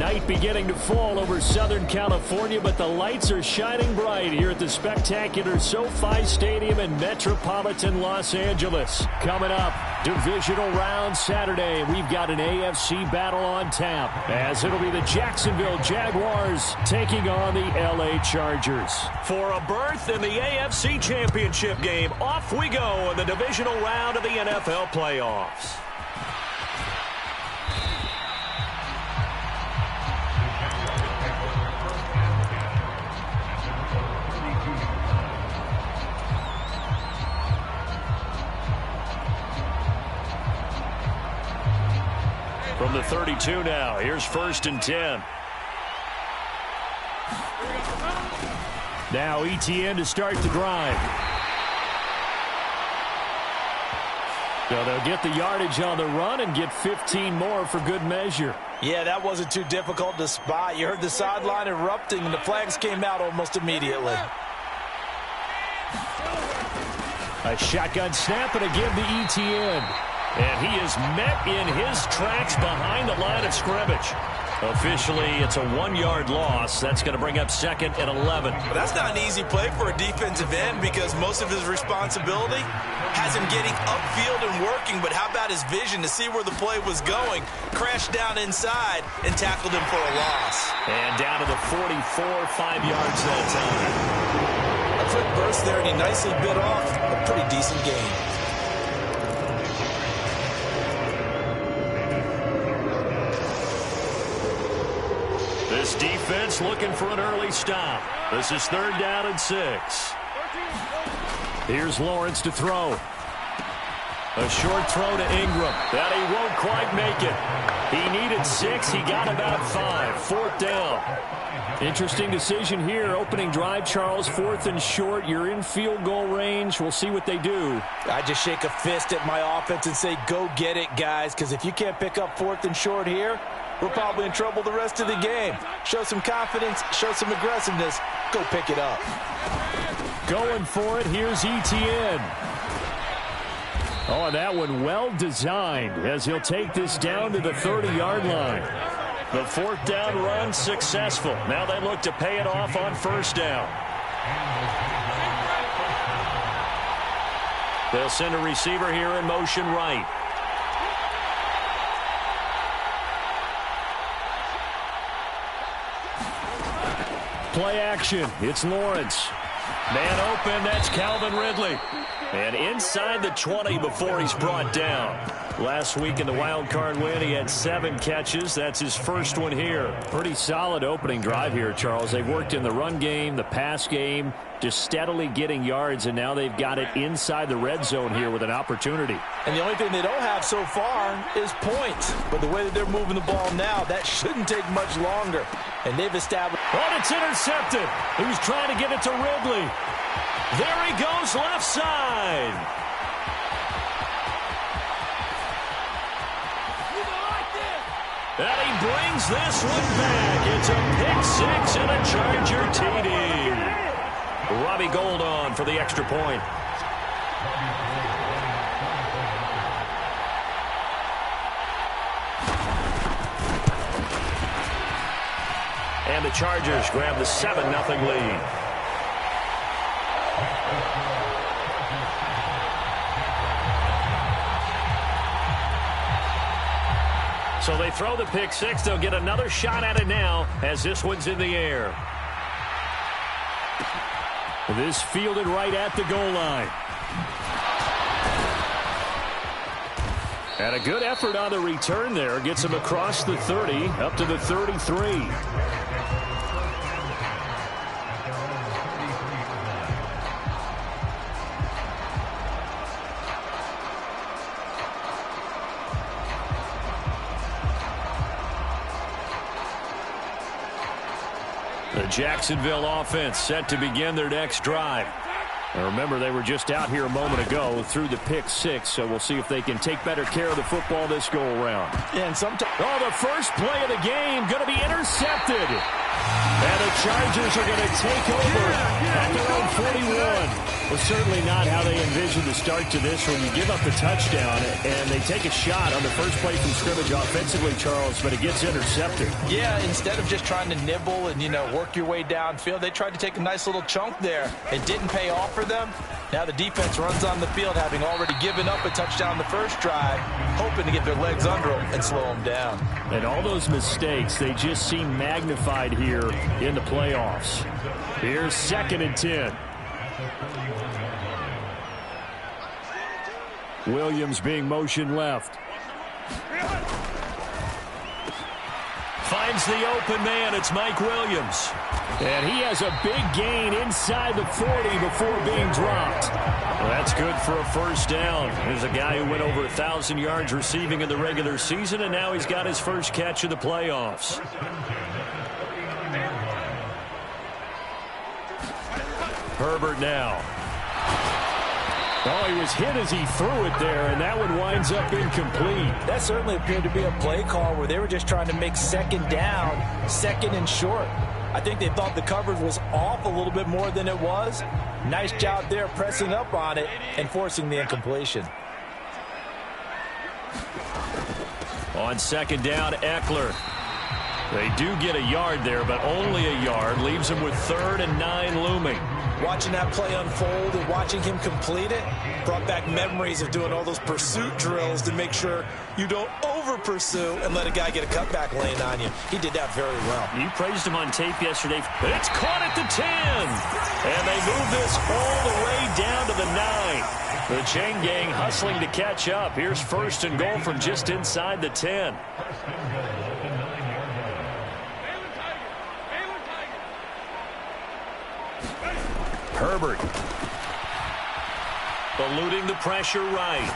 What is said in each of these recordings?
Night beginning to fall over Southern California, but the lights are shining bright here at the spectacular SoFi Stadium in metropolitan Los Angeles. Coming up, divisional round Saturday. We've got an AFC battle on tap, as it'll be the Jacksonville Jaguars taking on the LA Chargers. For a berth in the AFC Championship game, off we go in the divisional round of the NFL playoffs. From the 32 now, here's 1st and 10. Now ETN to start the drive. So they'll get the yardage on the run and get 15 more for good measure. Yeah, that wasn't too difficult to spot. You heard the sideline erupting, and the flags came out almost immediately. A shotgun snap and a give to ETN. And he is met in his tracks behind the line of scrimmage. Officially, it's a 1-yard loss. That's going to bring up 2nd and 11. But that's not an easy play for a defensive end because most of his responsibility has him getting upfield and working. But how about his vision to see where the play was going? Crashed down inside and tackled him for a loss. And down to the 44, 5 yards that time. A quick burst there, and he nicely bit off a pretty decent gain. This defense looking for an early stop. This is 3rd down and 6. Here's Lawrence to throw. A short throw to Ingram. That he won't quite make it. He needed 6. He got about 5. 4th down. Interesting decision here. Opening drive, Charles. 4th and short. You're in field goal range. We'll see what they do. I just shake a fist at my offense and say, go get it, guys. Because if you can't pick up 4th and short here, we're probably in trouble the rest of the game. Show some confidence, show some aggressiveness, go pick it up. Going for it, here's ETN. Oh, and that one well designed as he'll take this down to the 30-yard line. The 4th down run successful. Now they look to pay it off on 1st down. They'll send a receiver here in motion right. Play action. It's Lawrence. Man open. That's Calvin Ridley. And inside the 20 before he's brought down. Last week in the wild card win, he had 7 catches. That's his first one here. Pretty solid opening drive here, Charles. They've worked in the run game, the pass game, just steadily getting yards, and now they've got it inside the red zone here with an opportunity. And the only thing they don't have so far is points. But the way that they're moving the ball now, that shouldn't take much longer. And they've established... Oh, it's intercepted. He's trying to get it to Ridley. There he goes left side. And he brings this one back. It's a pick 6 and a Charger TD. Robbie Gould on for the extra point. And the Chargers grab the 7-0 lead. So they throw the pick 6. They'll get another shot at it now as this one's in the air. This fielded right at the goal line. And a good effort on the return there. Gets him across the 30 up to the 33. The Jacksonville offense set to begin their next drive. And remember, they were just out here a moment ago through the pick 6, so we'll see if they can take better care of the football this go-around. And sometimes... Oh, the first play of the game going to be intercepted. And the Chargers are going to take over at their own 41. Well, certainly not how they envisioned the start to this one. You give up the touchdown, and they take a shot on the first play from scrimmage offensively, Charles, but it gets intercepted. Yeah, instead of just trying to nibble and, work your way downfield, they tried to take a nice little chunk there. It didn't pay off for them. Now the defense runs on the field, having already given up a touchdown the first drive, hoping to get their legs under them and slow them down. And all those mistakes, they just seem magnified here in the playoffs. Here's 2nd and 10. Williams being motioned left. Finds the open man. It's Mike Williams. And he has a big gain inside the 40 before being dropped. Well, that's good for a first down. There's a guy who went over 1,000 yards receiving in the regular season, and now he's got his first catch of the playoffs. Herbert now. Oh, he was hit as he threw it there, and that one winds up incomplete. That certainly appeared to be a play call where they were just trying to make second down, second and short. I think they thought the coverage was off a little bit more than it was. Nice job there pressing up on it and forcing the incompletion. On 2nd down, Eckler. They do get a yard there, but only a yard. Leaves them with 3rd and 9 looming. Watching that play unfold and watching him complete it brought back memories of doing all those pursuit drills to make sure you don't over-pursue and let a guy get a cutback lane on you. He did that very well. You praised him on tape yesterday, but it's caught at the 10. And they move this all the way down to the 9. The chain gang hustling to catch up. Here's 1st and goal from just inside the 10. Herbert. Eluding the pressure right.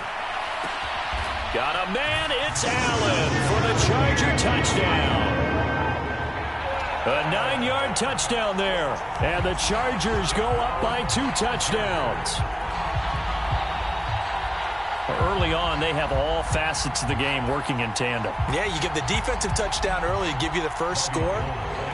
Got a man. It's Allen for the Charger touchdown. A 9-yard touchdown there. And the Chargers go up by 2 touchdowns. Early on, they have all facets of the game working in tandem. Yeah, you give the defensive touchdown early to give you the first score,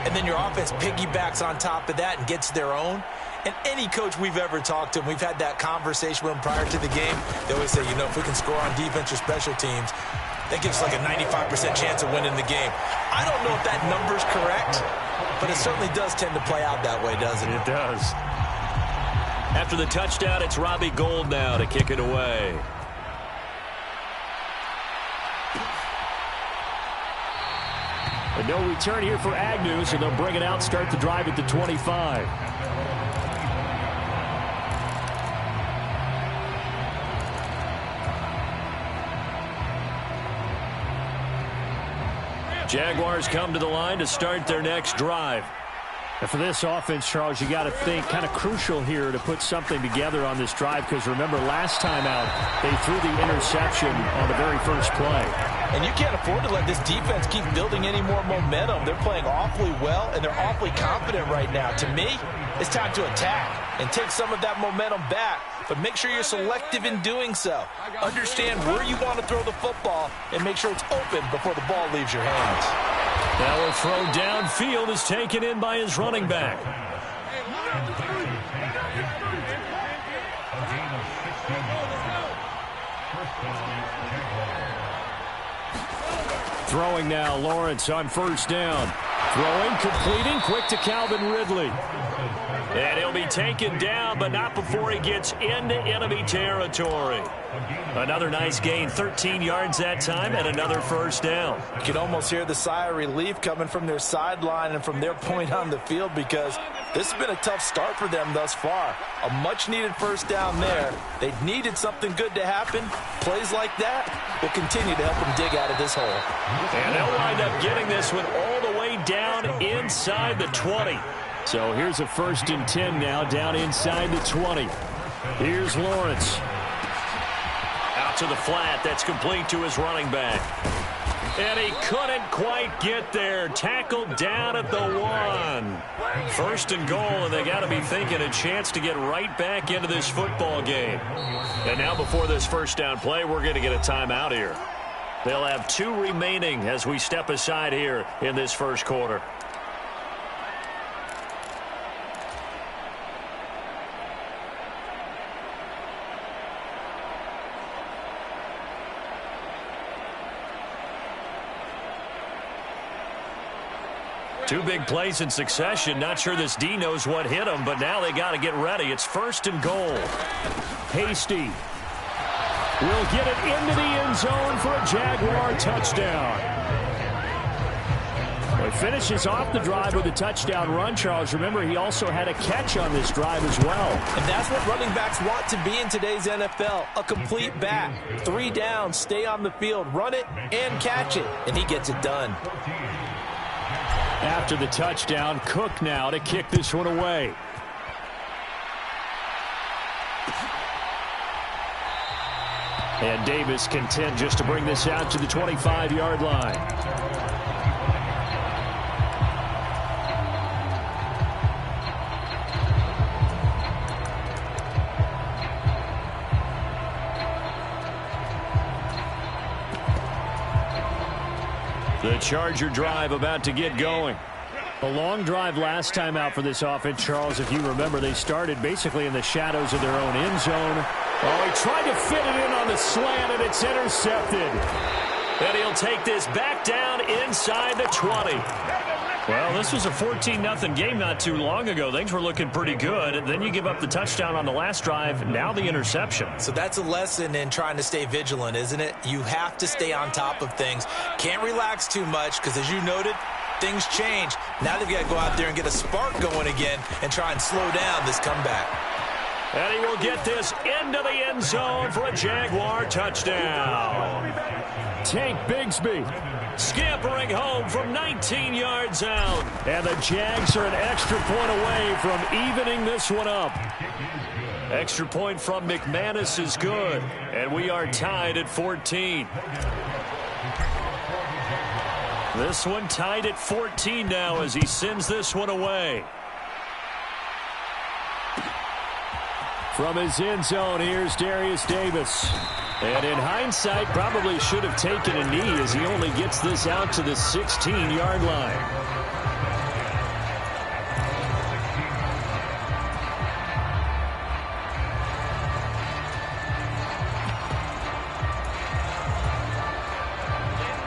and then your offense piggybacks on top of that and gets their own. And any coach we've ever talked to, and we've had that conversation with them prior to the game, they always say, if we can score on defense or special teams, that gives us like a 95% chance of winning the game. I don't know if that number's correct, but it certainly does tend to play out that way, doesn't it? It does. After the touchdown, it's Robbie Gould now to kick it away. And no return here for Agnew, so they'll bring it out, start the drive at the 25. Jaguars come to the line to start their next drive. And for this offense, Charles, you got to think kind of crucial here to put something together on this drive, because remember, last time out, they threw the interception on the very first play. And you can't afford to let this defense keep building any more momentum. They're playing awfully well, and they're awfully confident right now. To me, it's time to attack and take some of that momentum back, but make sure you're selective in doing so. Understand where you want to throw the football and make sure it's open before the ball leaves your hands. Now a throw downfield is taken in by his running back. Throwing now, Lawrence on 1st down. Throwing, completing, quick to Calvin Ridley. And he'll be taken down, but not before he gets into enemy territory. Another nice gain, 13 yards that time, and another 1st down. You can almost hear the sigh of relief coming from their sideline and from their point on the field, because this has been a tough start for them thus far. A much-needed 1st down there. They needed something good to happen. Plays like that will continue to help them dig out of this hole. And they'll wind up getting this one all the way down inside the 20. So here's a 1st and 10 now, down inside the 20. Here's Lawrence. Out to the flat. That's complete to his running back. And he couldn't quite get there. Tackled down at the 1. 1st and goal, and they got to be thinking a chance to get right back into this football game. And now before this 1st down play, we're going to get a timeout here. They'll have 2 remaining as we step aside here in this 1st quarter. Two big plays in succession. Not sure this D knows what hit him, but now they got to get ready. It's 1st and goal. Hasty will get it into the end zone for a Jaguar touchdown. Well, he finishes off the drive with a touchdown run, Charles. Remember, he also had a catch on this drive as well. And that's what running backs want to be in today's NFL, a complete back. 3 down, stay on the field, run it, and catch it. And he gets it done. After the touchdown, Cook now to kick this one away. And Davis content just to bring this out to the 25-yard line. The Charger drive about to get going. A long drive last time out for this offense, Charles. If you remember, they started basically in the shadows of their own end zone. Oh, he tried to fit it in on the slant, and it's intercepted. And he'll take this back down inside the 20. Well, this was a 14-0 game not too long ago. Things were looking pretty good. And then you give up the touchdown on the last drive. Now the interception. So that's a lesson in trying to stay vigilant, isn't it? You have to stay on top of things. Can't relax too much because, as you noted, things change. Now they've got to go out there and get a spark going again and try and slow down this comeback. And he will get this into the end zone for a Jaguar touchdown. Tank Bigsby scampering home from 19 yards out. And the Jags are an extra point away from evening this one up. Extra point from McManus is good. And we are tied at 14. This one tied at 14 now as he sends this one away. From his end zone, here's Darius Davis. And in hindsight, probably should have taken a knee as he only gets this out to the 16-yard line.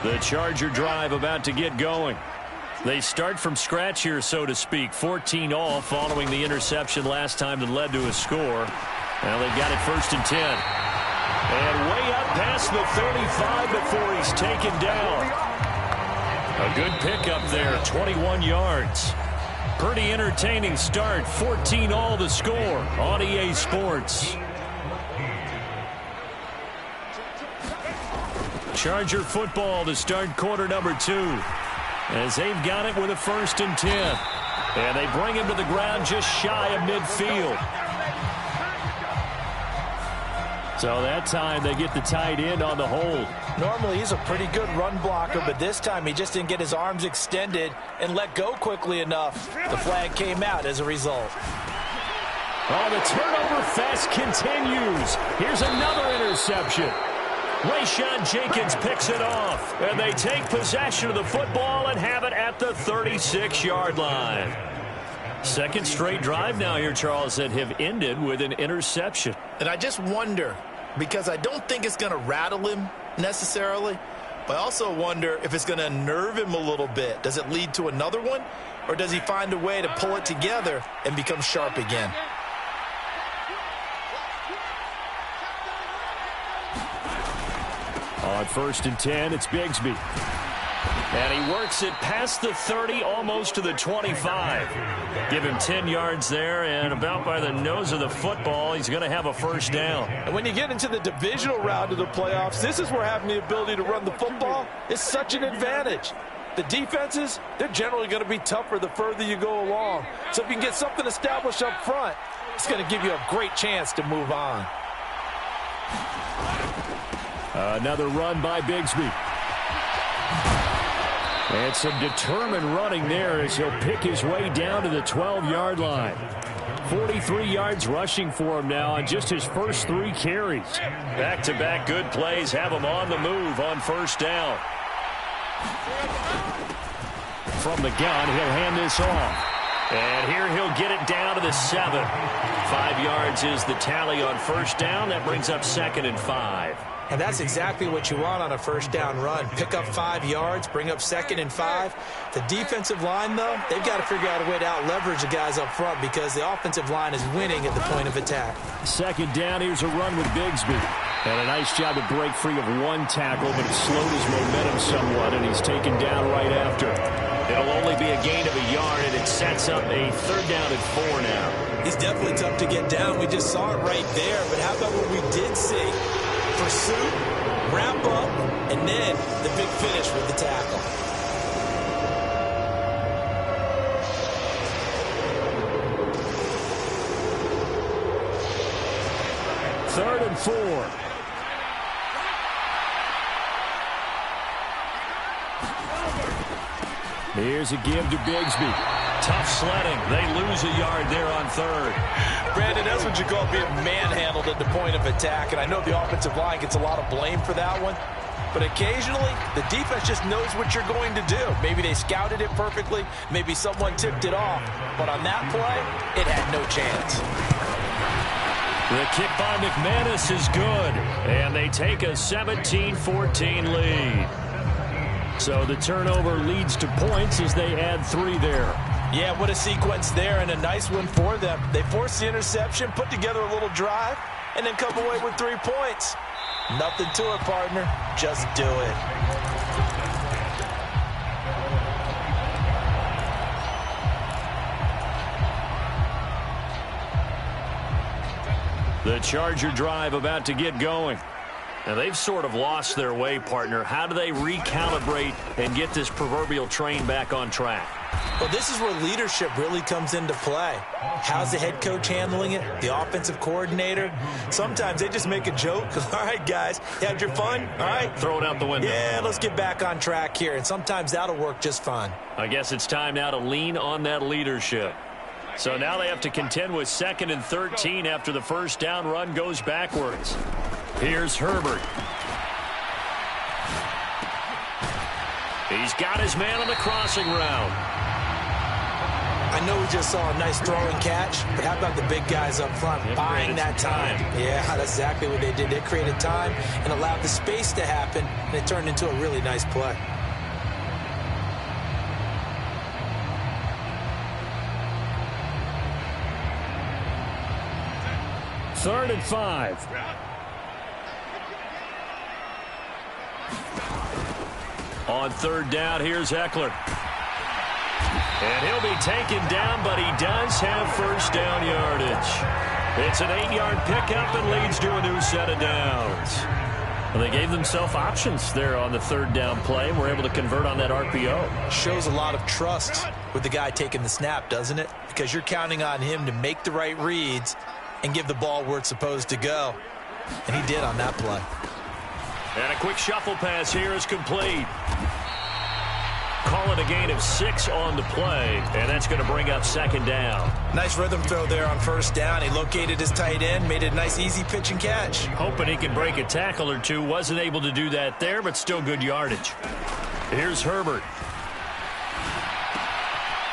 The Charger drive about to get going. They start from scratch here, so to speak. 14 all following the interception last time that led to a score. Now they've got it 1st and 10. And way up past the 35 before he's taken down. A good pickup there, 21 yards. Pretty entertaining start. 14 all the score on EA Sports. Charger football to start quarter number 2. As they've got it with a 1st and 10. And they bring him to the ground just shy of midfield. So that time they get the tight end on the hold. Normally he's a pretty good run blocker, but this time he just didn't get his arms extended and let go quickly enough. The flag came out as a result. Oh, the turnover fest continues. Here's another interception. Rayshawn Jenkins picks it off, and they take possession of the football and have it at the 36-yard line. Second straight drive now here, Charles, that have ended with an interception. And I just wonder, because I don't think it's going to rattle him necessarily, but I also wonder if it's going to unnerve him a little bit. Does it lead to another one, or does he find a way to pull it together and become sharp again? On 1st and 10, it's Bigsby. And he works it past the 30, almost to the 25. Give him 10 yards there, and about by the nose of the football, he's going to have a 1st down. And when you get into the divisional round of the playoffs, this is where having the ability to run the football is such an advantage. The defenses, they're generally going to be tougher the further you go along. So if you can get something established up front, it's going to give you a great chance to move on. Another run by Bigsby. And some determined running there as he'll pick his way down to the 12-yard line. 43 yards rushing for him now on just his first 3 carries. Back-to-back good plays have him on the move on 1st down. From the gun, he'll hand this off. And here he'll get it down to the 7. 5 yards is the tally on 1st down. That brings up 2nd and 5. And that's exactly what you want on a first down run. Pick up 5 yards, bring up 2nd and 5. The defensive line, though, they've got to figure out a way to out-leverage the guys up front because the offensive line is winning at the point of attack. 2nd down, here's a run with Bigsby. And a nice job to break free of 1 tackle, but it slowed his momentum somewhat, and he's taken down right after. It'll only be a gain of a yard, and it sets up a 3rd down and 4 now. He's definitely tough to get down. We just saw it right there, but how about what we did see? Pursuit, wrap up, and then the big finish with the tackle. Third and 4. Here's a give to Bigsby. Tough sledding. They lose a yard there on 3rd. Brandon, that's what you call being manhandled at the point of attack. And I know the offensive line gets a lot of blame for that one. But occasionally, the defense just knows what you're going to do. Maybe they scouted it perfectly. Maybe someone tipped it off. But on that play, it had no chance. The kick by McManus is good. And they take a 17-14 lead. So the turnover leads to points as they add 3 there. Yeah, what a sequence there, and a nice one for them. They forced the interception, put together a little drive, and then come away with 3 points. Nothing to it, partner. Just do it. The Charger drive about to get going. Now, they've sort of lost their way, partner. How do they recalibrate and get this proverbial train back on track? Well, this is where leadership really comes into play. How's the head coach handling it? The offensive coordinator? Sometimes they just make a joke. All right, guys, you had your fun? All right. Throw it out the window. Yeah, let's get back on track here. And sometimes that'll work just fine. I guess it's time now to lean on that leadership. So now they have to contend with 2nd and 13 after the first down run goes backwards. Here's Herbert. He's got his man on the crossing route. I know we just saw a nice throw and catch, but how about the big guys up front buying that time? Yeah, that's exactly what they did. They created time and allowed the space to happen, and it turned into a really nice play. Third and 5. On 3rd down, here's Eckler. And he'll be taken down, but he does have first down yardage. It's an 8-yard pickup and leads to a new set of downs. Well, they gave themselves options there on the 3rd down play and were able to convert on that RPO. Shows a lot of trust with the guy taking the snap, doesn't it? Because you're counting on him to make the right reads and give the ball where it's supposed to go. And he did on that play. And a quick shuffle pass here is complete. Call it a gain of 6 on the play, and that's going to bring up 2nd down. Nice rhythm throw there on 1st down. He located his tight end, made it a nice easy pitch and catch. Hoping he can break a tackle or two. Wasn't able to do that there, but still good yardage. Here's Herbert.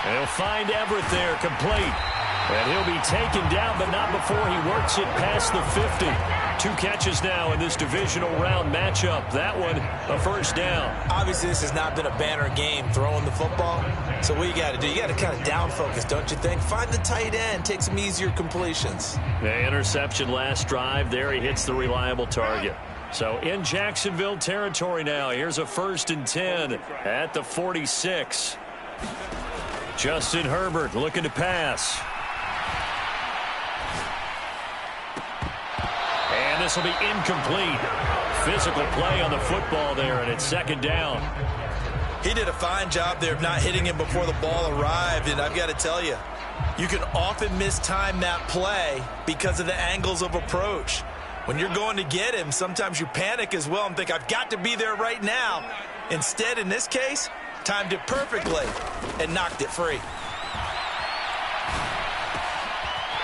And he'll find Everett there, complete. And he'll be taken down, but not before he works it past the 50. 2 catches now in this divisional round matchup. That one, a first down. Obviously, this has not been a banner game throwing the football. So what you got to do, you got to kind of down focus, don't you think? Find the tight end, take some easier completions. The interception last drive. There he hits the reliable target. So in Jacksonville territory now. Here's a 1st and 10 at the 46. Justin Herbert looking to pass. And this will be incomplete. Physical play on the football there, and it's 2nd down. He did a fine job there of not hitting him before the ball arrived, and I've got to tell you, you can often mistime that play because of the angles of approach. When you're going to get him, sometimes you panic as well and think, I've got to be there right now. Instead, in this case, timed it perfectly and knocked it free.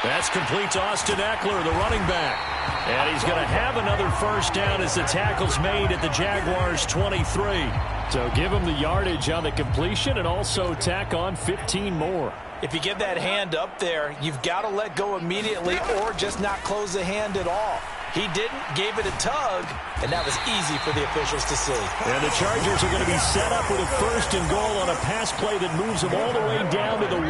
That's complete to Austin Eckler, the running back. And he's going to have another first down as the tackle's made at the Jaguars' 23. So give him the yardage on the completion and also tack on 15 more. If you get that hand up there, you've got to let go immediately or just not close the hand at all. He didn't, gave it a tug, and that was easy for the officials to see. And the Chargers are going to be set up with a 1st and goal on a pass play that moves them all the way down to the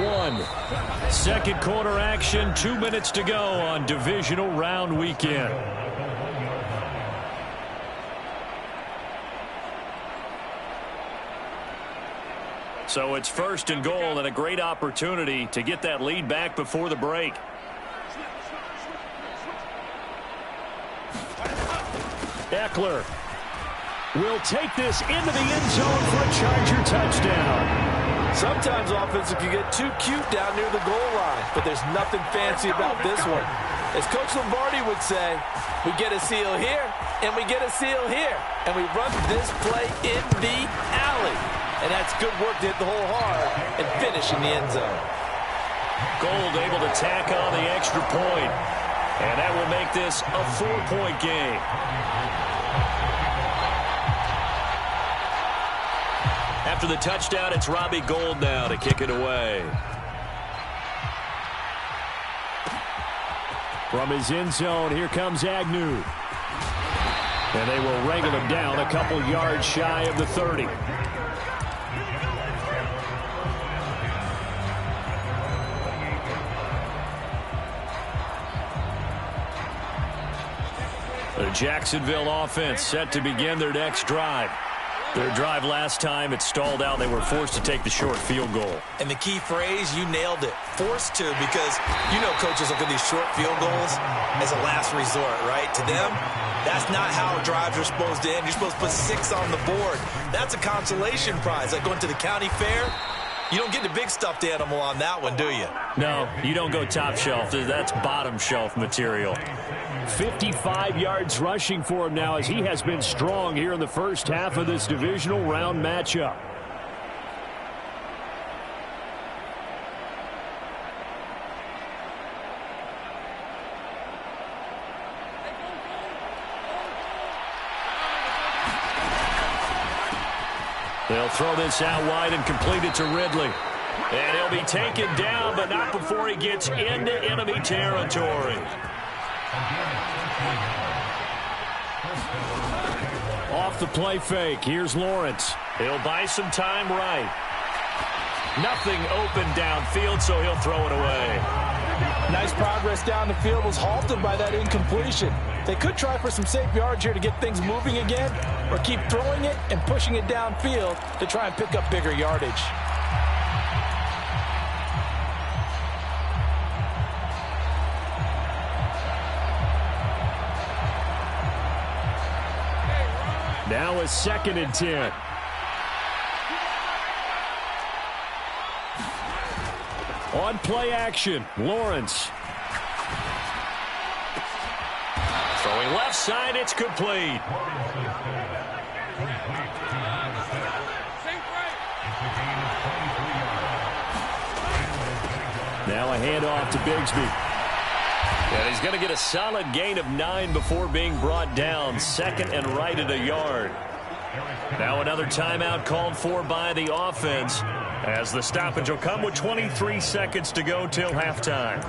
1. Second quarter action, 2 minutes to go on divisional round weekend. So it's 1st and goal and a great opportunity to get that lead back before the break. Eckler will take this into the end zone for a Charger touchdown. Sometimes offenses can get too cute down near the goal line, but there's nothing fancy about this one. As Coach Lombardi would say, we get a seal here, and we get a seal here, and we run this play in the alley. And that's good work to hit the hole hard and finish in the end zone. Gold able to tack on the extra point. And that will make this a 4-point game. After the touchdown, it's Robbie Gould now to kick it away. From his end zone, here comes Agnew. And they will wrangle him down a couple yards shy of the 30. The Jacksonville offense set to begin their next drive. Their drive last time, it stalled out. They were forced to take the short field goal. And the key phrase, you nailed it, forced to, because you know coaches look at these short field goals as a last resort, right? To them, that's not how drives are supposed to end. You're supposed to put 6 on the board. That's a consolation prize, like going to the county fair. You don't get the big stuffed animal on that one, do you? No, you don't go top shelf. That's bottom shelf material. 55 yards rushing for him now as he has been strong here in the first half of this divisional round matchup. They'll throw this out wide and complete it to Ridley. And he'll be taken down, but not before he gets into enemy territory. Off the play fake, here's Lawrence. He'll buy some time right. Nothing open downfield, so he'll throw it away. Nice progress down the field was halted by that incompletion. They could try for some safe yards here to get things moving again, or keep throwing it and pushing it downfield to try and pick up bigger yardage. Now a 2nd and 10. On play action, Lawrence. Throwing left side, it's complete. Now a handoff to Bigsby. And he's going to get a solid gain of 9 before being brought down. 2nd and right at a yard. Now another timeout called for by the offense as the stoppage will come with 23 seconds to go till halftime.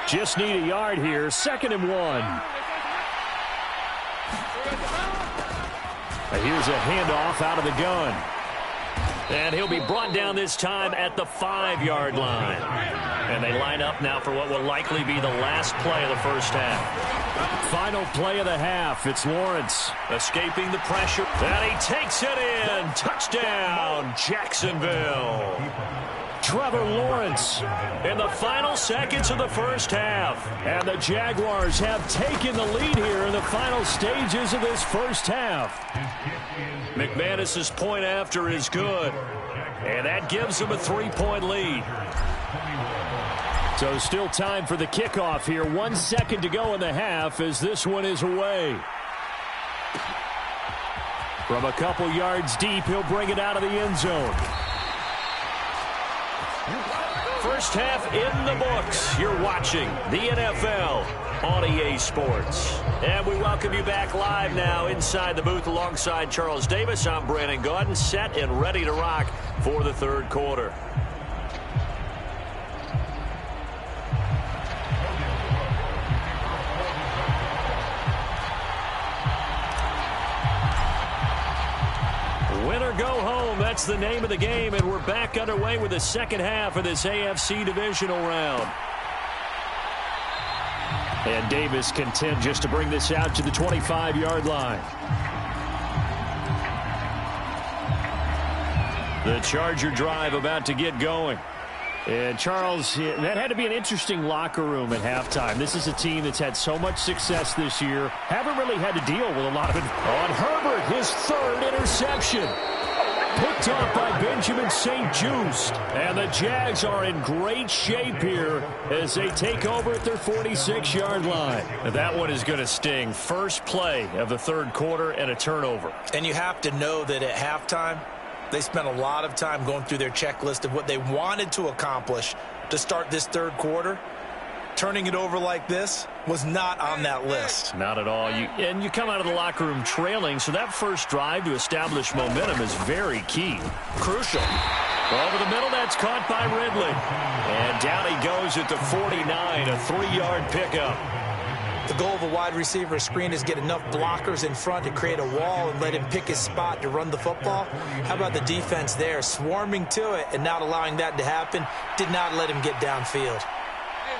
Just need a yard here. 2nd and 1. Here's a handoff out of the gun. And he'll be brought down this time at the 5-yard line. And they line up now for what will likely be the last play of the first half. Final play of the half. It's Lawrence escaping the pressure. And he takes it in. Touchdown, Jacksonville. Trevor Lawrence in the final seconds of the first half. And the Jaguars have taken the lead here in the final stages of this first half. McManus's point after is good. And that gives them a 3-point lead. So still time for the kickoff here. 1 second to go in the half as this one is away. From a couple yards deep, he'll bring it out of the end zone. First half in the books. You're watching the NFL on EA Sports. And we welcome you back live now inside the booth alongside Charles Davis. I'm Brandon Gaudin, set and ready to rock for the third quarter. Win or go home, that's the name of the game, and we're back underway with the second half of this AFC divisional round. And Davis content just to bring this out to the 25-yard line. The Charger drive about to get going. And Charles, that had to be an interesting locker room at halftime. This is a team that's had so much success this year. Haven't really had to deal with a lot of it. On Herbert, his third interception. Picked off by Benjamin St-Juste. And the Jags are in great shape here as they take over at their 46-yard line. And that one is going to sting. First play of the third quarter and a turnover. And you have to know that at halftime, they spent a lot of time going through their checklist of what they wanted to accomplish to start this third quarter. Turning it over like this was not on that list. Not at all. And you come out of the locker room trailing, so that first drive to establish momentum is very key. Crucial. Over the middle, that's caught by Ridley. And down he goes at the 49, a 3-yard pickup. The goal of a wide receiver screen is get enough blockers in front to create a wall and let him pick his spot to run the football. How about the defense there, swarming to it and not allowing that to happen? Did not let him get downfield.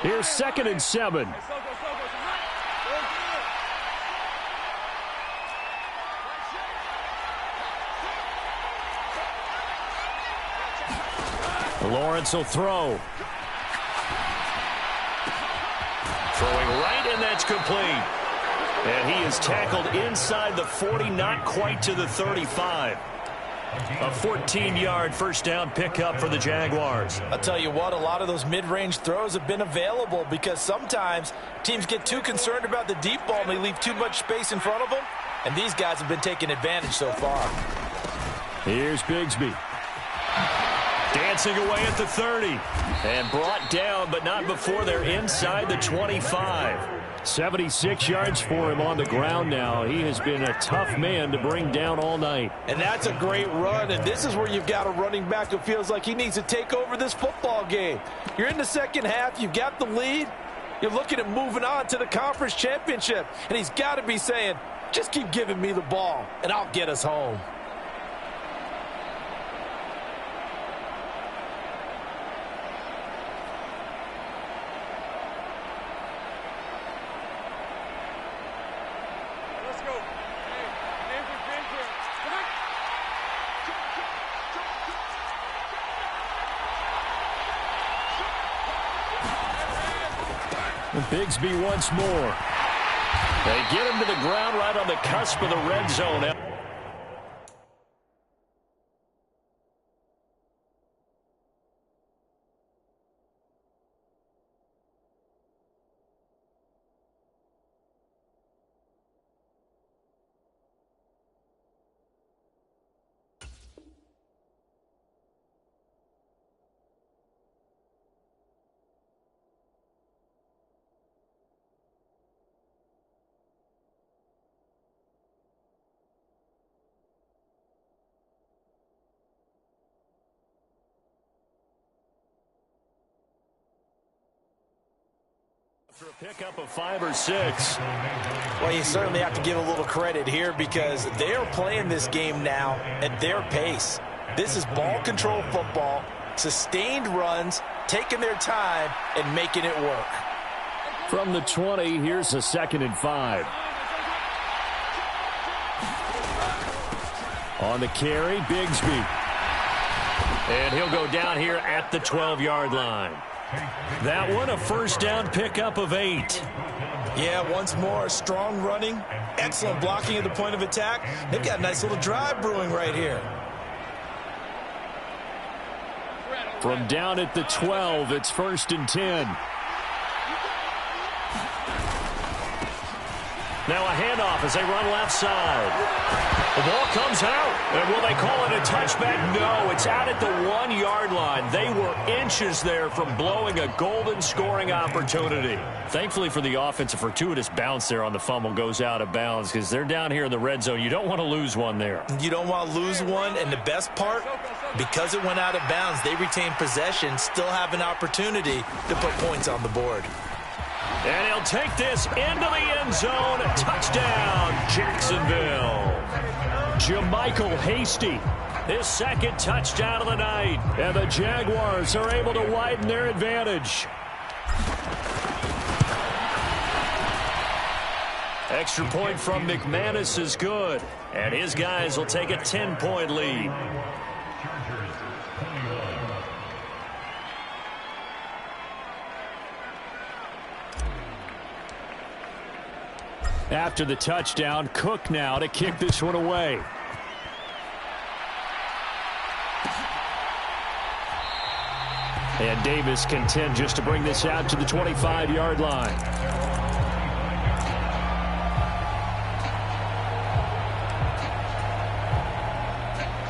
Here's 2nd and 7. Lawrence will throw. Throwing right, and that's complete. And he is tackled inside the 40, not quite to the 35. A 14-yard first down pickup for the Jaguars. I'll tell you what, a lot of those mid-range throws have been available because sometimes teams get too concerned about the deep ball and they leave too much space in front of them. And these guys have been taking advantage so far. Here's Bigsby. Dancing away at the 30. And brought down, but not before they're inside the 25. 76 yards for him on the ground now. He has been a tough man to bring down all night. And that's a great run, and this is where you've got a running back who feels like he needs to take over this football game. You're in the second half. You've got the lead. You're looking at moving on to the conference championship, and he's got to be saying, just keep giving me the ball, and I'll get us home. Bigsby once more. They get him to the ground right on the cusp of the red zone. For a pickup of 5 or 6. Well, you certainly have to give a little credit here because they're playing this game now at their pace. This is ball control football, sustained runs, taking their time, and making it work. From the 20, here's a 2nd and 5. On the carry, Bigsby. And he'll go down here at the 12-yard line. That one, a first down pickup of 8. Yeah, once more, strong running, excellent blocking at the point of attack. They've got a nice little drive brewing right here. From down at the 12, it's 1st and 10. Now a handoff as they run left side. The ball comes out. And will they call it a touchback? No, it's out at the 1-yard line. They were inches there from blowing a golden scoring opportunity. Thankfully for the offense, a fortuitous bounce there on the fumble goes out of bounds because they're down here in the red zone. You don't want to lose one there. You don't want to lose one, and the best part, because it went out of bounds, they retain possession, still have an opportunity to put points on the board. And he'll take this into the end zone. Touchdown, Jacksonville. Jermichael Hasty, his second touchdown of the night. And the Jaguars are able to widen their advantage. Extra point from McManus is good. And his guys will take a 10-point lead. After the touchdown, Cook now to kick this one away. And Davis content just to bring this out to the 25-yard line.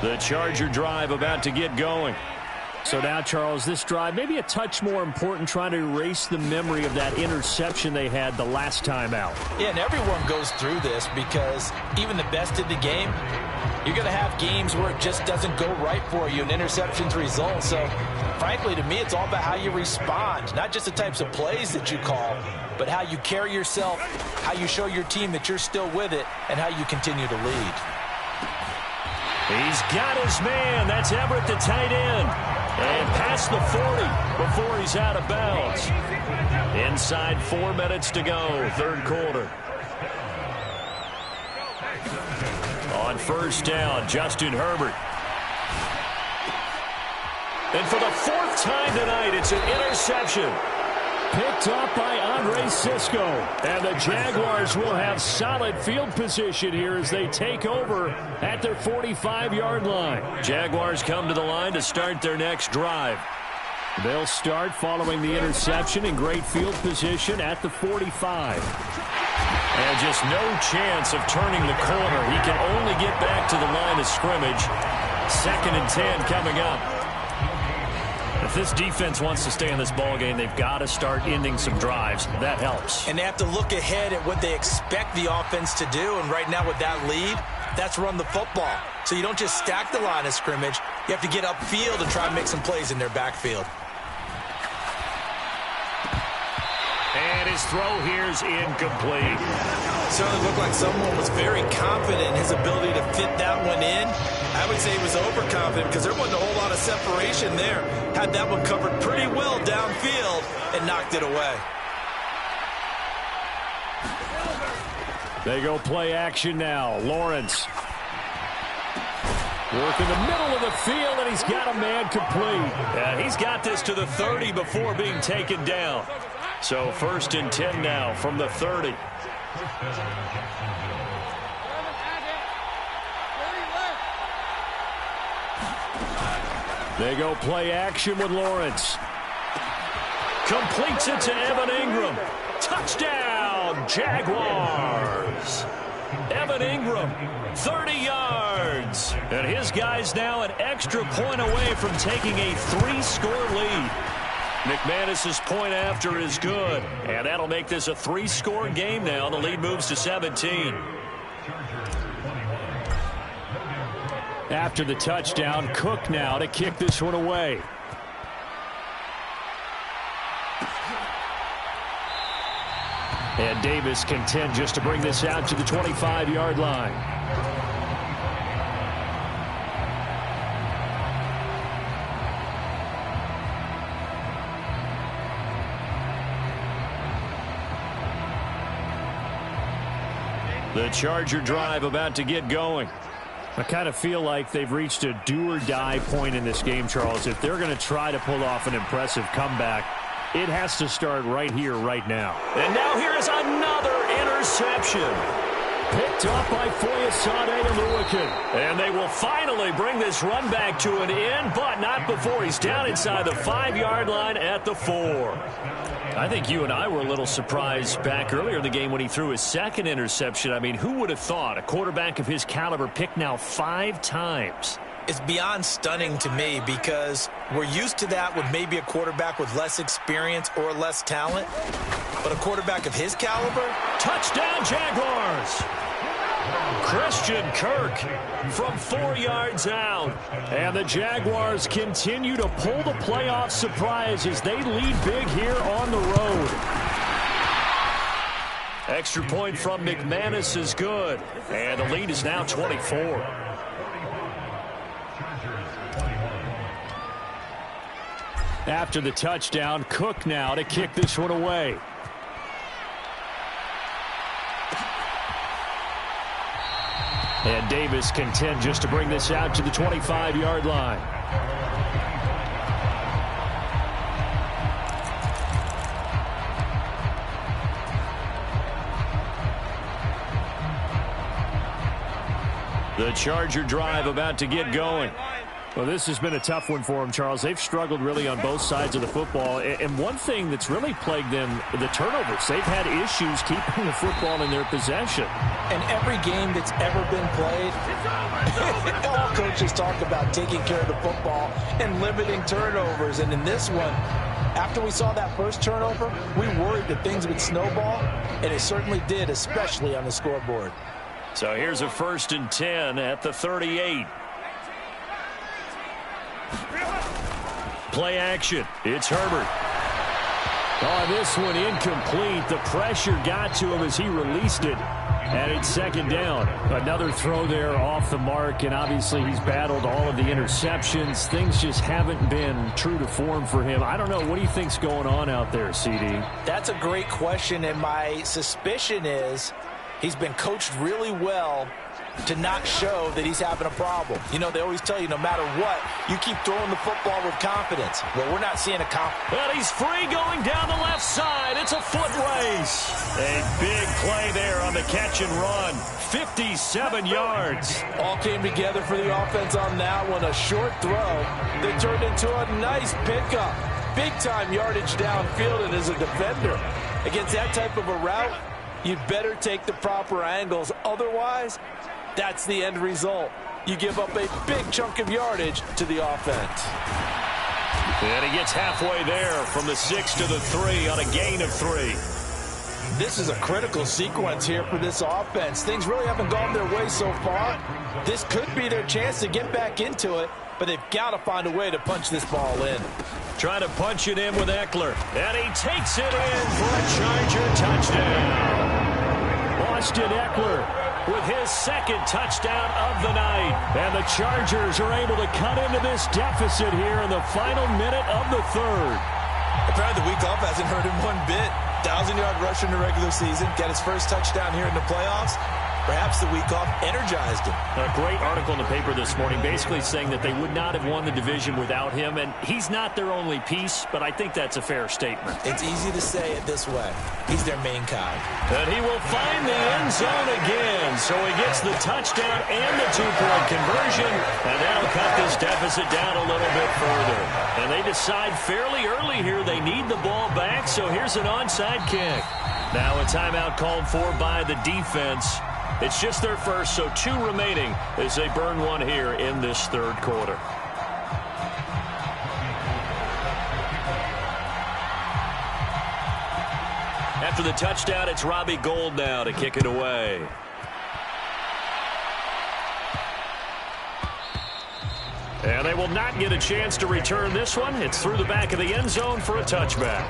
The Charger drive about to get going. So now, Charles, this drive maybe a touch more important, trying to erase the memory of that interception they had the last time out. Yeah, and everyone goes through this because even the best in the game, you're going to have games where it just doesn't go right for you and interceptions result. So, frankly, to me, it's all about how you respond, not just the types of plays that you call, but how you carry yourself, how you show your team that you're still with it, and how you continue to lead. He's got his man. That's Everett, the tight end. And past the 40 before he's out of bounds. Inside 4 minutes to go, third quarter. On first down, Justin Herbert. And for the 4th time tonight, it's an interception. Picked up by Andre Sisco. And the Jaguars will have solid field position here as they take over at their 45-yard line. Jaguars come to the line to start their next drive. They'll start following the interception in great field position at the 45. And just no chance of turning the corner. He can only get back to the line of scrimmage. 2nd and 10 coming up. If this defense wants to stay in this ballgame, they've got to start ending some drives. That helps. And they have to look ahead at what they expect the offense to do. And right now with that lead, that's run the football. So you don't just stack the line of scrimmage. You have to get upfield and try to make some plays in their backfield. And his throw here is incomplete. Certainly looked like someone was very confident in his ability to fit that one in. I would say he was overconfident because there wasn't a whole lot of separation there. Had that one covered pretty well downfield and knocked it away. They go play action now. Lawrence. Work in the middle of the field, and he's got a man complete. And he's got this to the 30 before being taken down. So 1st and 10 now from the 30. They go play action with Lawrence. Completes it to Evan Ingram. Touchdown, Jaguars. Evan Ingram, 30 yards. And his guys now an extra point away from taking a 3-score lead. McManus's point after is good. And that'll make this a 3-score game now. The lead moves to 17. After the touchdown, Cook now to kick this one away. And Davis content just to bring this out to the 25-yard line. The Charger drive about to get going. I kind of feel like they've reached a do-or-die point in this game, Charles. If they're going to try to pull off an impressive comeback, it has to start right here, right now. And now here is another interception. Picked Picked off by Foyesade Oluwakan. And they will finally bring this run back to an end, but not before he's down inside the 5-yard line at the 4. I think you and I were a little surprised back earlier in the game when he threw his second interception. I mean, who would have thought a quarterback of his caliber picked now 5 times? It's beyond stunning to me because we're used to that with maybe a quarterback with less experience or less talent. But a quarterback of his caliber? Touchdown, Jaguars! Christian Kirk from 4 yards out. And the Jaguars continue to pull the playoff surprise as they lead big here on the road. Extra point from McManus is good. And the lead is now 24. After the touchdown, Cook now to kick this one away. And Davis content just to bring this out to the 25-yard line. The Charger drive about to get going. Well, this has been a tough one for them, Charles. They've struggled really on both sides of the football. And one thing that's really plagued them, the turnovers. They've had issues keeping the football in their possession. And every game that's ever been played, all coaches talk about taking care of the football and limiting turnovers. And in this one, after we saw that first turnover, we worried that things would snowball, and it certainly did, especially on the scoreboard. So here's a 1st and 10 at the 38. Play action. It's Herbert. Oh, this one incomplete. The pressure got to him as he released it. And it's 2nd down. Another throw there off the mark, and obviously he's battled all of the interceptions. Things just haven't been true to form for him. I don't know. What do you think's going on out there, CD? That's a great question, and my suspicion is he's been coached really well to not show that he's having a problem. You know, they always tell you no matter what, you keep throwing the football with confidence. Well, we're not seeing a confidence. Well, he's free going down the left side. It's a foot race. A big play there on the catch and run. 57 yards. All came together for the offense on that one. A short throw that turned into a nice pickup. Big-time yardage downfield, and as a defender, against that type of a route, you'd better take the proper angles. Otherwise, that's the end result. You give up a big chunk of yardage to the offense. And he gets halfway there from the 6 to the 3 on a gain of 3. This is a critical sequence here for this offense. Things really haven't gone their way so far. This could be their chance to get back into it, but they've got to find a way to punch this ball in. Trying to punch it in with Eckler. And he takes it in for a Charger touchdown. Austin Eckler with his 2nd touchdown of the night. And the Chargers are able to cut into this deficit here in the final minute of the 3rd. Apparently the week off hasn't hurt him one bit. 1,000-yard rusher in the regular season. Got his first touchdown here in the playoffs. Perhaps the week off energized him. A great article in the paper this morning basically saying that they would not have won the division without him, and he's not their only piece, but I think that's a fair statement. It's easy to say it this way. He's their main guy. And he will find the end zone again, so he gets the touchdown and the 2-point conversion, and that'll cut this deficit down a little bit further. And they decide fairly early here they need the ball back, so here's an onside kick. Now a timeout called for by the defense. It's just their first, so 2 remaining as they burn one here in this 3rd quarter. After the touchdown, it's Robbie Gould now to kick it away. And they will not get a chance to return this one. It's through the back of the end zone for a touchback.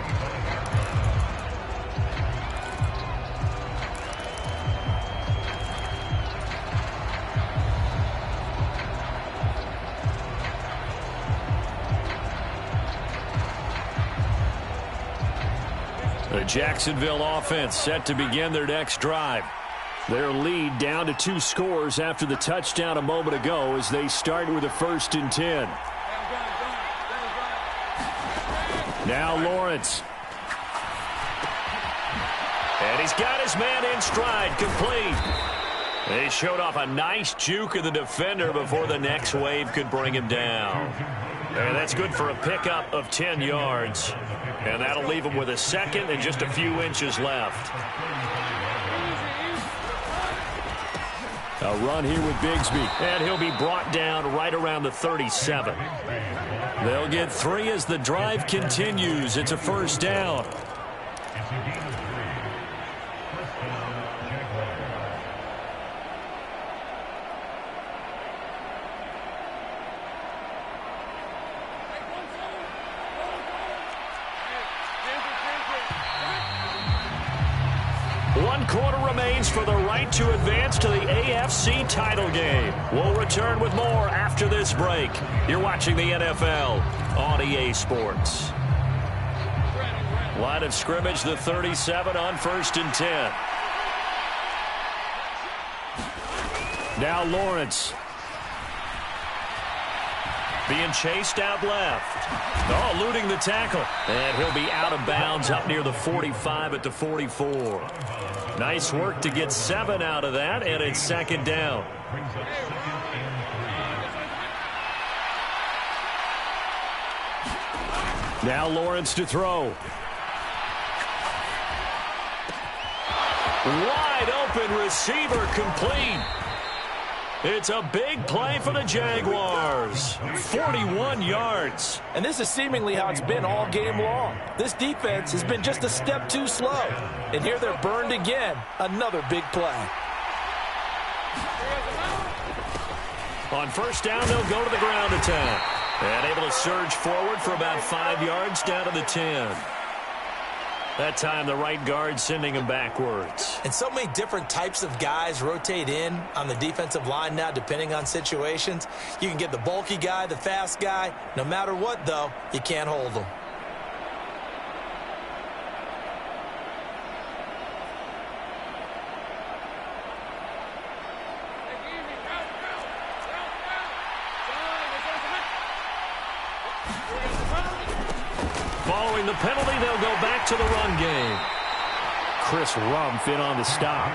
The Jacksonville offense set to begin their next drive. Their lead down to 2 scores after the touchdown a moment ago as they start with a 1st and 10. Now Lawrence. And he's got his man in stride, complete. They showed off a nice juke of the defender before the next wave could bring him down. And that's good for a pickup of 10 yards. And that'll leave him with a second and just a few inches left. A run here with Bigsby. And he'll be brought down right around the 37. They'll get 3 as the drive continues. It's a first down. One quarter remains for the right to advance to the AFC title game. We'll return with more after this break. You're watching the NFL on EA Sports. Line of scrimmage, the 37 on 1st and 10. Now Lawrence. Being chased out left. Oh, eluding the tackle. And he'll be out of bounds up near the 45 at the 44. Nice work to get 7 out of that, and it's second down. Now Lawrence to throw. Wide open receiver complete. It's a big play for the Jaguars. 41 yards. And this is seemingly how it's been all game long. This defense has been just a step too slow. And here they're burned again. Another big play. On first down, they'll go to the ground attack. And able to surge forward for about 5 yards down to the 10. That time, the right guard sending him backwards. And so many different types of guys rotate in on the defensive line now, depending on situations. You can get the bulky guy, the fast guy. No matter what, though, you can't hold them. Following the penalty, they'll go back to the run game. Chris Rumph in on the stop.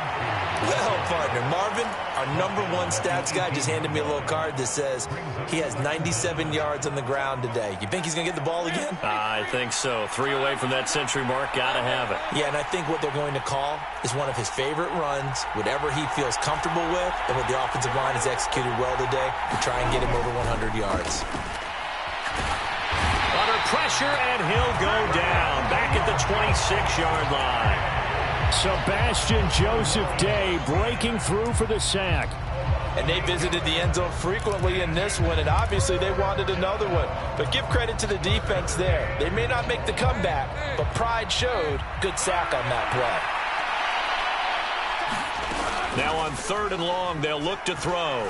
Well, partner, Marvin, our #1 stats guy, just handed me a little card that says he has 97 yards on the ground today. You think he's going to get the ball again? I think so. 3 away from that century mark. Got to have it. Yeah, and I think what they're going to call is one of his favorite runs, whatever he feels comfortable with, and what the offensive line has executed well today to try and get him over 100 yards. Under pressure, and he'll go down. Back at the 26-yard line. Sebastian Joseph Day breaking through for the sack. And they visited the end zone frequently in this one, and obviously they wanted another one. But give credit to the defense there. They may not make the comeback, but pride showed. Good sack on that play. Now on 3rd and long, they'll look to throw.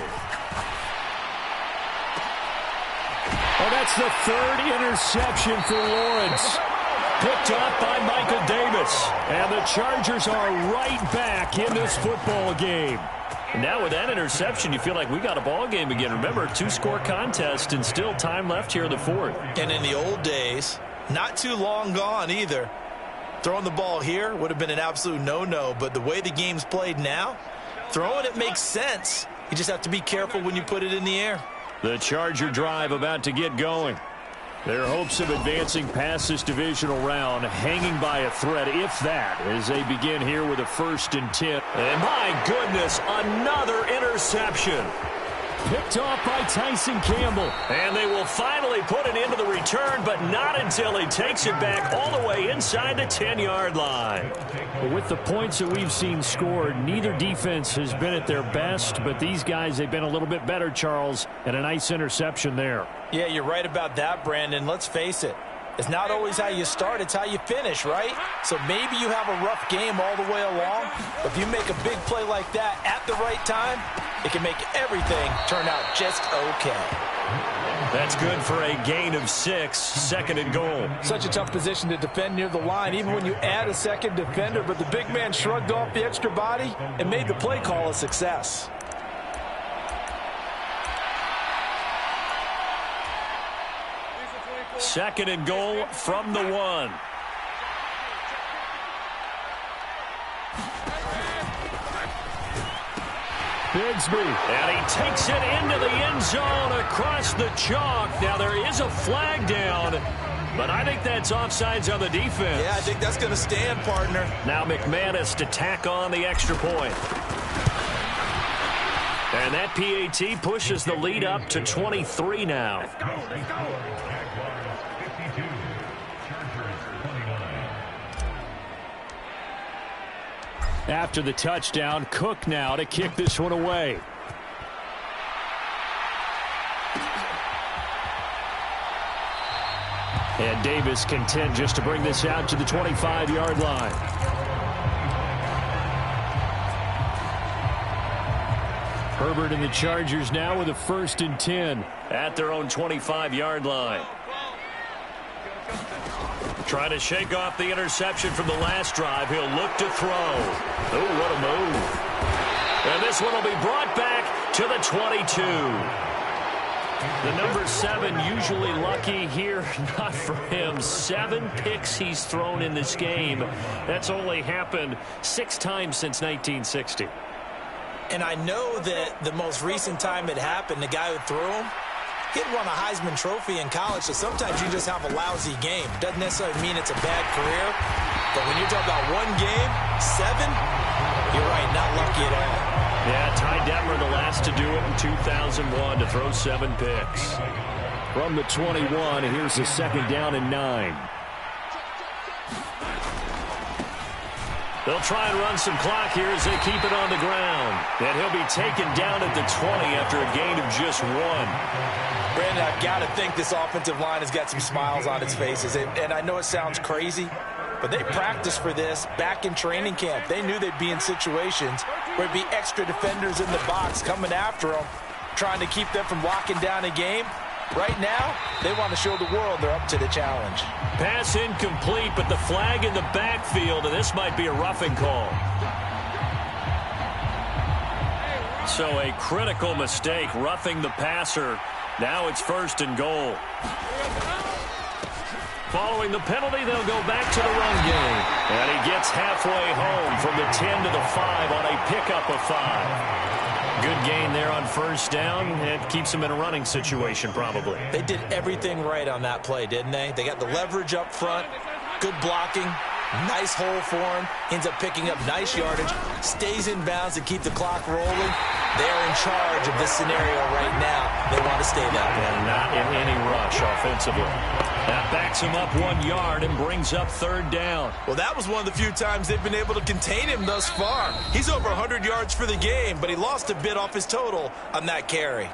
Oh, that's the 3rd interception for Lawrence. Picked up by Michael Davis. And the Chargers are right back in this football game. And now with that interception, you feel like we got a ball game again. Remember, 2-score contest and still time left here in the 4th. And in the old days, not too long gone either, throwing the ball here would have been an absolute no-no. But the way the game's played now, throwing it makes sense. You just have to be careful when you put it in the air. The Charger drive about to get going. Their hopes of advancing past this divisional round hanging by a thread, if that, as they begin here with a 1st and 10. And my goodness, another interception. Picked off by Tyson Campbell. And they will finally put an end to the return, but not until he takes it back all the way inside the 10-yard line. With the points that we've seen scored, neither defense has been at their best, but these guys, they've been a little bit better, Charles, and a nice interception there. Yeah, you're right about that, Brandon. Let's face it. It's not always how you start, it's how you finish, right? So maybe you have a rough game all the way along, but if you make a big play like that at the right time, it can make everything turn out just okay. That's good for a gain of 6, 2nd and goal. Such a tough position to defend near the line, even when you add a second defender, but the big man shrugged off the extra body and made the play call a success. Second and goal from the 1. Bigsby. And he takes it into the end zone across the chalk. Now there is a flag down, but I think that's offsides on the defense. Yeah, I think that's going to stand, partner. Now McManus to tack on the extra point. And that PAT pushes the lead up to 23 now. Let's go. After the touchdown, Cook now to kick this one away. And Davis content just to bring this out to the 25-yard line. Herbert and the Chargers now with a 1st and 10 at their own 25-yard line. Trying to shake off the interception from the last drive. He'll look to throw. Oh, what a move. And this one will be brought back to the 22. The number 7 usually lucky here. Not for him. 7 picks he's thrown in this game. That's only happened 6 times since 1960. And I know that the most recent time it happened, the guy who threw him, he'd won a Heisman Trophy in college, so sometimes you just have a lousy game. Doesn't necessarily mean it's a bad career, but when you're talking about one game, 7, you're right, not lucky at all. Yeah, Ty Detmer the last to do it in 2001 to throw 7 picks. From the 21, here's the 2nd down and 9. They'll try and run some clock here as they keep it on the ground. And he'll be taken down at the 20 after a gain of just 1. Brandon, I've got to think this offensive line has got some smiles on its faces. And I know it sounds crazy, but they practiced for this back in training camp. They knew they'd be in situations where it'd be extra defenders in the box coming after them, trying to keep them from locking down a game. Right now, they want to show the world they're up to the challenge. Pass incomplete, but the flag in the backfield, and this might be a roughing call. So a critical mistake, roughing the passer. Now it's 1st and goal. Following the penalty, they'll go back to the run game. And he gets halfway home from the 10 to the 5 on a pickup of 5. Good gain there on 1st down. It keeps him in a running situation, probably. They did everything right on that play, didn't they? They got the leverage up front, good blocking, nice hole for him, ends up picking up nice yardage, stays in bounds to keep the clock rolling. They're in charge of this scenario right now. They want to stay that way. And not in any rush offensively. That backs him up 1 yard and brings up 3rd down. Well, that was one of the few times they've been able to contain him thus far. He's over 100 yards for the game, but he lost a bit off his total on that carry.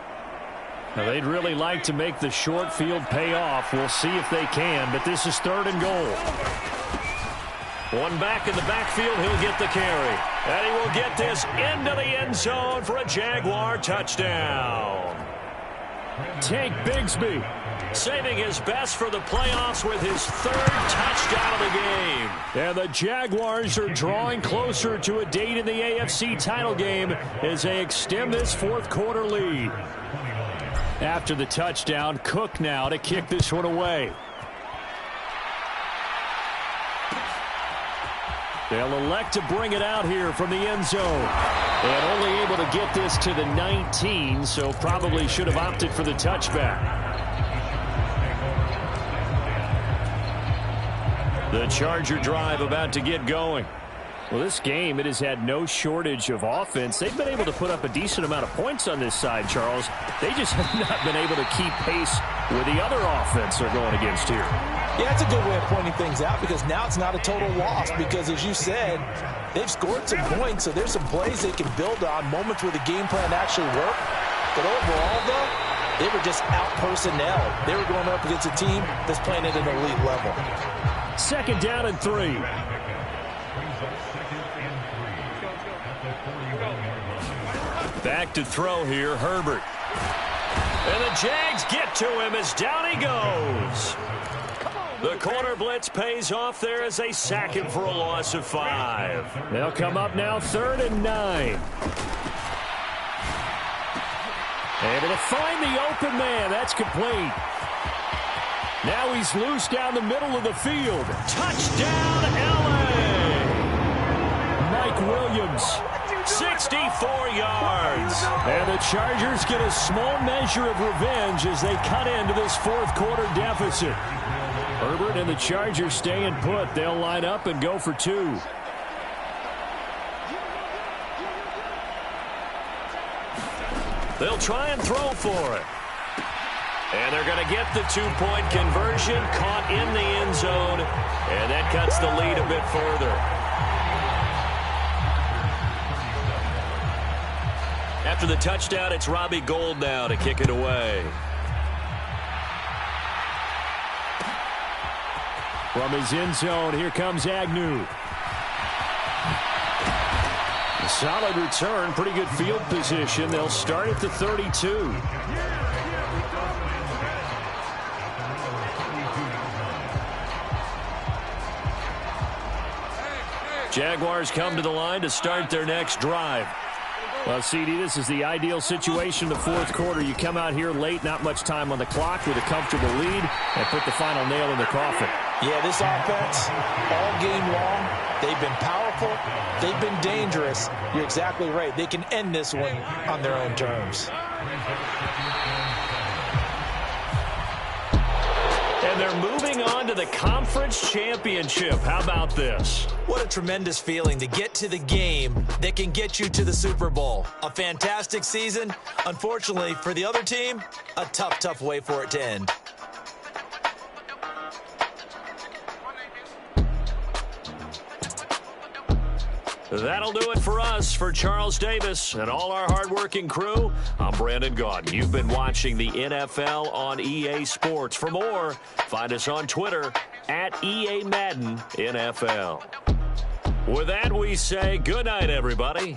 Now, they'd really like to make the short field pay off. We'll see if they can, but this is 3rd and goal. One back in the backfield, he'll get the carry. And he will get this into the end zone for a Jaguar touchdown. Tank Bigsby saving his best for the playoffs with his 3rd touchdown of the game. And the Jaguars are drawing closer to a date in the AFC title game as they extend this 4th quarter lead. After the touchdown, Cook now to kick this one away. They'll elect to bring it out here from the end zone. And only able to get this to the 19, so probably should have opted for the touchback. The Charger drive about to get going. Well, this game, it has had no shortage of offense. They've been able to put up a decent amount of points on this side, Charles. They just have not been able to keep pace with the other offense they're going against here. Yeah, it's a good way of pointing things out because now it's not a total loss because, as you said, they've scored some points, so there's some plays they can build on, moments where the game plan actually worked. But overall, though, they were just out-personnel. They were going up against a team that's playing at an elite level. 2nd down and 3. Back to throw here, Herbert. And the Jags get to him as down he goes. The corner blitz pays off there as they sack him for a loss of 5. They'll come up now 3rd and 9. Able to find the open man. That's complete. Now he's loose down the middle of the field. Touchdown, L.A. Mike Williams 64 yards. And the Chargers get a small measure of revenge as they cut into this fourth quarter deficit. Herbert and the Chargers staying put. They'll line up and go for two. They'll try and throw for it. And they're going to get the two-point conversion, caught in the end zone, and that cuts the lead a bit further. After the touchdown, it's Robbie Gould now to kick it away. From his end zone, here comes Agnew. A solid return, pretty good field position. They'll start at the 32. Jaguars come to the line to start their next drive. Well, CD, this is the ideal situation in the fourth quarter. You come out here late, not much time on the clock, with a comfortable lead, and put the final nail in the coffin. Yeah, this offense, all game long, they've been powerful, they've been dangerous. You're exactly right. They can end this one on their own terms. And they're moving on to the conference championship. How about this? What a tremendous feeling to get to the game that can get you to the Super Bowl. A fantastic season. Unfortunately, for the other team, a tough way for it to end. That'll do it for us. For Charles Davis and all our hardworking crew, I'm Brandon Gaudin. You've been watching the NFL on EA Sports. For more, find us on Twitter at EA Madden NFL. With that, we say good night, everybody.